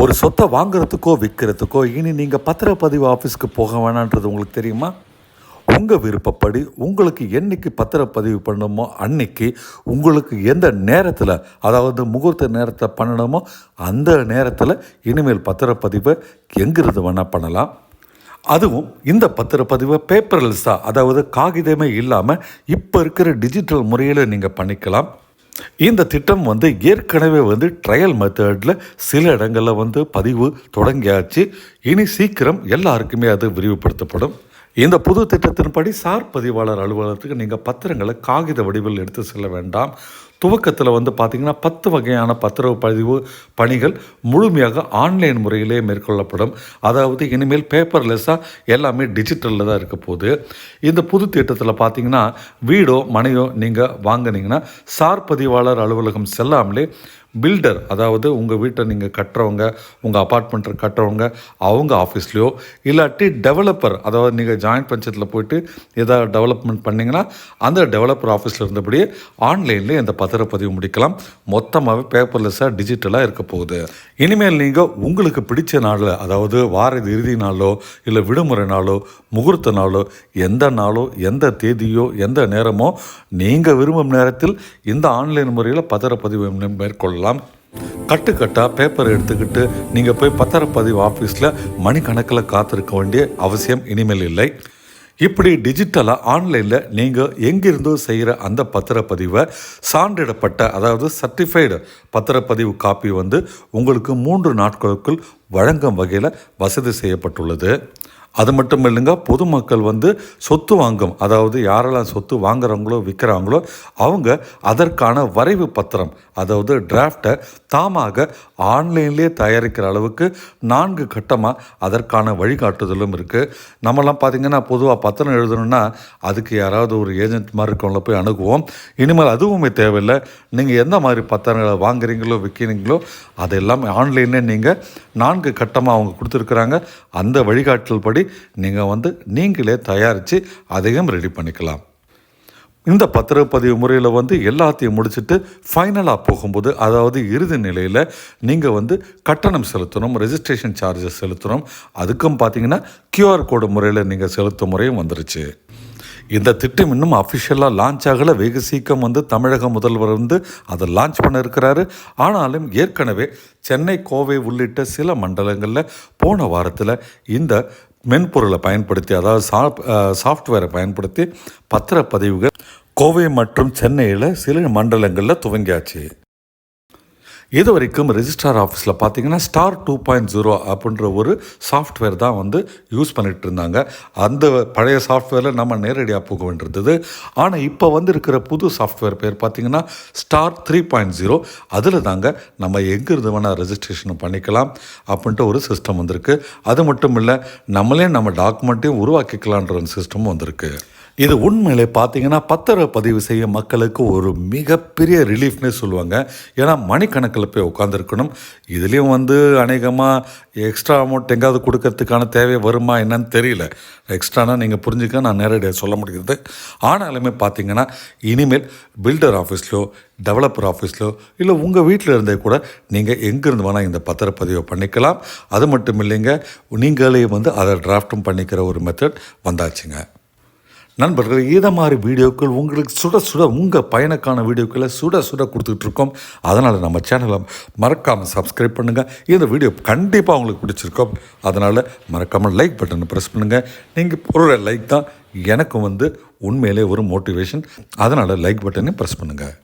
ஒரு சொத்தை வாங்குறதுக்கோ விற்கிறதுக்கோ இனி நீங்கள் பத்திரப்பதிவு ஆஃபீஸ்க்கு போக வேணான்றது உங்களுக்கு தெரியுமா? உங்கள் விருப்பப்படி உங்களுக்கு என்றைக்கு பத்திரப்பதிவு பண்ணணுமோ அன்னைக்கு உங்களுக்கு எந்த நேரத்தில், அதாவது முகூர்த்த நேரத்தில் பண்ணணுமோ அந்த நேரத்தில் இனிமேல் பத்திரப்பதிவை எங்கிருந்து வேணால் பண்ணலாம். அதுவும் இந்த பத்திரப்பதிவை பேப்பர்லெஸ்ஸாக, அதாவது காகிதமே இல்லாமல் இப்போ இருக்கிற டிஜிட்டல் முறையில் நீங்கள் பண்ணிக்கலாம். இந்த திட்டம் ஏற்கனவே ட்ரையல் மெத்தடில் சில இடங்களில் பதிவு தொடங்கியாச்சு. இனி சீக்கிரம் எல்லாருக்குமே அது விரிவுபடுத்தப்படும். இந்த புது திட்டத்தின்படி சார் பதிவாளர் அலுவலகத்துக்கு நீங்கள் பத்திரங்களை காகித வடிவில் எடுத்து செல்ல வேண்டாம். துவக்கத்தில் பார்த்திங்கன்னா 10 வகையான பத்திரப்பதிவு பணிகள் முழுமையாக ஆன்லைன் முறையிலே மேற்கொள்ளப்படும். அதாவது இனிமேல் பேப்பர்லெஸ்ஸாக எல்லாமே டிஜிட்டலில் தான் இருக்க போகுது. இந்த புது திட்டத்தில் பார்த்திங்கன்னா வீடோ மனையோ நீங்கள் வாங்கினீங்கன்னா சார் பதிவாளர் அலுவலகம் செல்லாமலே பில்டர், அதாவது உங்கள் வீட்டை நீங்கள் கட்டுறவங்க, உங்கள் அப்பார்ட்மெண்ட்டை கட்டுறவங்க அவங்க ஆஃபீஸ்லேயோ, இல்லாட்டி டெவலப்பர், அதாவது நீங்கள் ஜாயிண்ட் பஞ்சாயத்தில் போய்ட்டு எதாவது டெவலப்மெண்ட் பண்ணிங்கன்னா அந்த டெவலப்பர் ஆஃபீஸில் இருந்தபடியே ஆன்லைன்லேயே இந்த பத்திரப்பதிவு முடிக்கலாம். மொத்தமாகவே பேப்பர்லெஸ்ஸாக டிஜிட்டலாக இருக்க போகுது. இனிமேல் நீங்கள் உங்களுக்கு பிடிச்ச நாளில், அதாவது வார இறுதி நாளோ இல்லை விடுமுறை நாளோ முகூர்த்த நாளோ எந்த தேதியோ எந்த நேரமோ நீங்கள் விரும்பும் நேரத்தில் இந்த ஆன்லைன் முறையில் பத்திரப்பதிவு மேற்கொள்ளலாம். கட்டுக்கட்டாக பேப்பர் எடுத்துக்கிட்டு நீங்கள் போய் பத்திரப்பதிவு ஆஃபீஸில் மணிக்கணக்கில் காத்திருக்க வேண்டிய அவசியம் இனிமேல் இல்லை. இப்படி டிஜிட்டலாக ஆன்லைனில் நீங்கள் எங்கிருந்தோ செய்கிற அந்த பத்திரப்பதிவை சான்றிடப்பட்ட, அதாவது சர்டிஃபைடு பத்திரப்பதிவு காப்பி உங்களுக்கு 3 நாட்களுக்குள் வழங்கும் வகையில் வசதி செய்யப்பட்டுள்ளது. அது மட்டும் இல்லைங்க, பொதுமக்கள் சொத்து வாங்கும், அதாவது யாரெல்லாம் சொத்து வாங்குறவங்களோ விற்கிறாங்களோ அவங்க அதற்கான வரைவு பத்திரம், அதாவது டிராஃப்டை தாமாக ஆன்லைன்லேயே தயாரிக்கிற அளவுக்கு 4 கட்டமாக அதற்கான வழிகாட்டுதலும் இருக்குது. நம்மலாம் பார்த்திங்கன்னா பொதுவாக பத்திரம் எழுதணுன்னா அதுக்கு யாராவது ஒரு ஏஜென்ட் மாதிரி இருக்கவங்கள போய் அணுகுவோம். இனிமேல் அதுவுமே தேவையில்லை. நீங்கள் எந்த மாதிரி பத்திரங்களை வாங்குறீங்களோ விற்கிறீங்களோ அதெல்லாம் ஆன்லைன்லேயே நீங்கள் 4 கட்டமாக அவங்க கொடுத்துருக்குறாங்க. அந்த வழிகாட்டல் படி நீங்கள் நீங்களே தயாரித்து அதையும் ரெடி பண்ணிக்கலாம். இந்த பத்திரப்பதிவு முறையில் எல்லாத்தையும் முடிச்சுட்டு ஃபைனலாக போகும்போது, அதாவது இறுதி நிலையில் நீங்கள் கட்டணம் செலுத்தணும், ரெஜிஸ்ட்ரேஷன் சார்ஜஸ் செலுத்தணும். அதுக்கும் பார்த்தீங்கன்னா QR கோடு முறையில் நீங்கள் செலுத்தும் முறையும் வந்துருச்சு. இந்த திட்டம் இன்னும் அஃபிஷியலாக லான்ச் ஆகலை. வெகு சீக்கிரம் தமிழக முதல்வர் அதை லான்ச் பண்ண இருக்கிறாரு. ஆனாலும் ஏற்கனவே சென்னை, கோவை உள்ளிட்ட சில மண்டலங்களில் போன வாரத்தில் இந்த மென்பொருளை பயன்படுத்தி, அதாவது சாஃப்ட்வேரை பயன்படுத்தி பத்திரப்பதிவுகள் கோவை மற்றும் சென்னையில் சில மண்டலங்களில் துவங்கியாச்சு. இது வரைக்கும் ரெஜிஸ்ட்ரார் ஆஃபீஸில் பார்த்தீங்கன்னா ஸ்டார் 2.0 அப்படின்ற ஒரு சாஃப்ட்வேர் தான் யூஸ் பண்ணிகிட்டு இருந்தாங்க. அந்த பழைய சாஃப்ட்வேரில் நம்ம நேரடியாக போக வேண்டியிருந்தது. ஆனால் இப்போ இருக்கிற புது சாஃப்ட்வேர் பேர் பார்த்திங்கன்னா ஸ்டார் 3.0. அதில் தாங்க நம்ம எங்கேருந்து வேணால் ரெஜிஸ்ட்ரேஷன் பண்ணிக்கலாம் அப்படின்ட்டு ஒரு சிஸ்டம் வந்திருக்கு. அது மட்டும் இல்லை, நம்மளே நம்ம டாக்குமெண்ட்டையும் உருவாக்கிக்கலான்ற ஒரு சிஸ்டமும் வந்திருக்கு. இது உண்மையிலே பார்த்தீங்கன்னா பத்திரப்பதிவு செய்ய மக்களுக்கு ஒரு மிகப்பெரிய ரிலீஃப்னே சொல்லுவாங்க. ஏன்னா மணிக்கணக்கில் போய் உட்காந்துருக்கணும். இதுலேயும் அநேகமாக எக்ஸ்ட்ரா அமௌண்ட் எங்காவது கொடுக்கறதுக்கான தேவை வருமா என்னன்னு தெரியல. எக்ஸ்ட்ரானா நீங்கள் புரிஞ்சுக்க நான் நேரடியாக சொல்ல முடியுது. ஆனாலுமே பார்த்தீங்கன்னா இனிமேல் பில்டர் ஆஃபீஸ்லையோ டெவலப்பர் ஆஃபீஸ்லையோ இல்லை உங்கள் வீட்டில் இருந்தே கூட நீங்கள் எங்கேருந்து வேணால் இந்த பத்திரப்பதிவை பண்ணிக்கலாம். அது மட்டும் இல்லைங்க, நீங்களே அதை டிராஃப்டும் பண்ணிக்கிற ஒரு மெத்தட் வந்தாச்சுங்க. நண்பர்கள், இதை மாதிரி வீடியோக்கள் உங்களுக்கு சுட சுட உங்கள் பயனுக்கான வீடியோக்களை சுட சுட கொடுத்துட்ருக்கோம். அதனால் நம்ம சேனலை மறக்காமல் சப்ஸ்கிரைப் பண்ணுங்கள். இந்த வீடியோ கண்டிப்பாக உங்களுக்கு பிடிச்சிருக்கோம். அதனால் மறக்காமல் லைக் பட்டனை ப்ரெஸ் பண்ணுங்கள். நீங்கள் ஒரு லைக் தான் எனக்கு உண்மையிலே ஒரு மோட்டிவேஷன். அதனால் லைக் பட்டனை ப்ரெஸ் பண்ணுங்கள்.